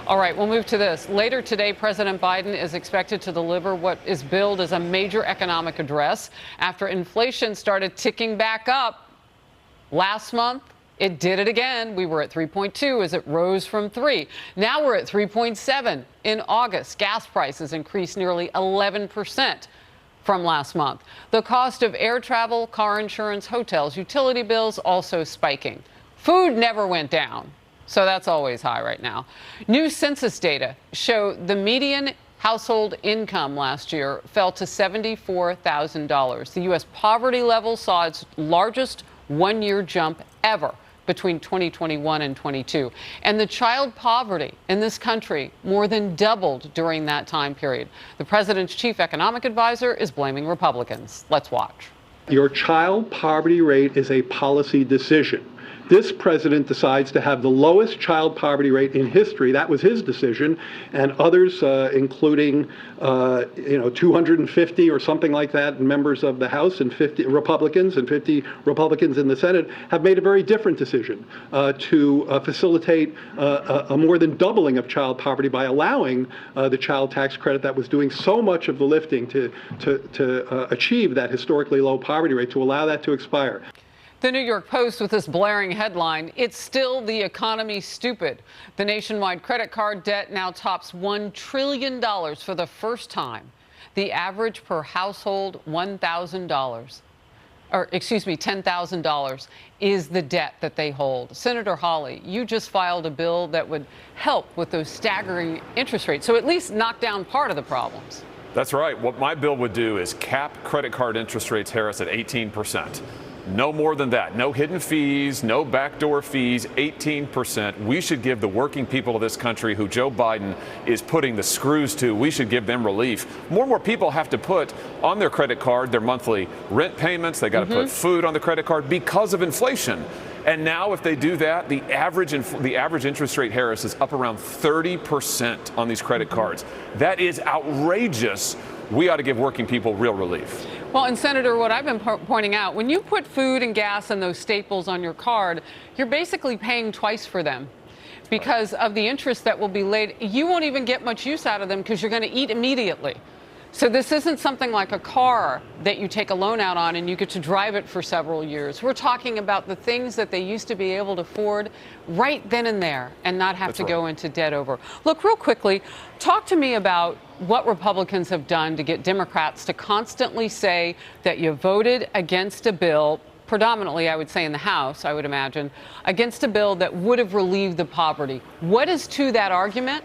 All right, we'll move to this. Later today, President Biden is expected to deliver what is billed as a major economic address after inflation started ticking back up last month. It did it again. We were at 3.2 as it rose from 3. Now we're at 3.7 in August. Gas prices increased nearly 11% from last month. The cost of air travel, car insurance, hotels, utility bills also spiking. Food never went down, so that's always high right now. New census data show the median household income last year fell to $74,000. The U.S. poverty level saw its largest one-year jump ever between 2021 and 22. And the child poverty in this country more than doubled during that time period. The president's chief economic advisor is blaming Republicans. Let's watch. Your child poverty rate is a policy decision. This president decides to have the lowest child poverty rate in history. That was his decision, and others, including 250 or something like that members of the House and 50 Republicans in the Senate, have made a very different decision to facilitate a more than doubling of child poverty by allowing the child tax credit that was doing so much of the lifting to achieve that historically low poverty rate, to allow that to expire. The New York Post with this blaring headline, "It's still the economy stupid." The nationwide credit card debt now tops $1 trillion for the first time. The average per household, $10,000 is the debt that they hold. Senator Hawley, you just filed a bill that would help with those staggering interest rates, so at least knock down part of the problems. That's right. What my bill would do is cap credit card interest rates, Harris, at 18%. No more than that. No hidden fees, no backdoor fees, 18%. We should give the working people of this country who Joe Biden is putting the screws to, we should give them relief. More and more people have to put on their credit card their monthly rent payments. They got to put food on the credit card because of inflation. And now if they do that, the average interest rate, Harris, is up around 30% on these credit cards. That is outrageous. We ought to give working people real relief. Well, and Senator, what I've been pointing out, when you put food and gas and those staples on your card, you're basically paying twice for them because of the interest that will be laid. You won't even get much use out of them because you're going to eat immediately. So this isn't something like a car that you take a loan out on and you get to drive it for several years. We're talking about the things that they used to be able to afford right then and there and not have to go into debt over. Look, real quickly, talk to me about what Republicans have done to get Democrats to constantly say that you voted against a bill, predominantly, I would say in the House, I would imagine, against a bill that would have relieved the poverty. What is to that argument?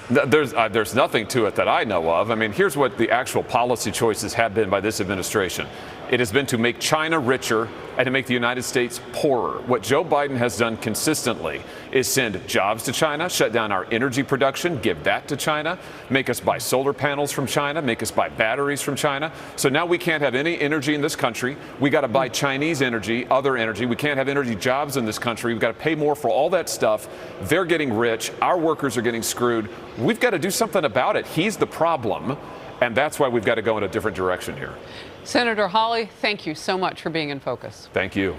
There's nothing to it that I know of. I mean, here's what the actual policy choices have been by this administration. It has been to make China richer and to make the United States poorer. What Joe Biden has done consistently is send jobs to China, shut down our energy production, give that to China, make us buy solar panels from China, make us buy batteries from China. So now we can't have any energy in this country. We got to buy Chinese energy, other energy. We can't have energy jobs in this country. We've got to pay more for all that stuff. They're getting rich. Our workers are getting screwed. We've got to do something about it. He's the problem. And that's why we've got to go in a different direction here. Senator Hawley, thank you so much for being in focus. Thank you.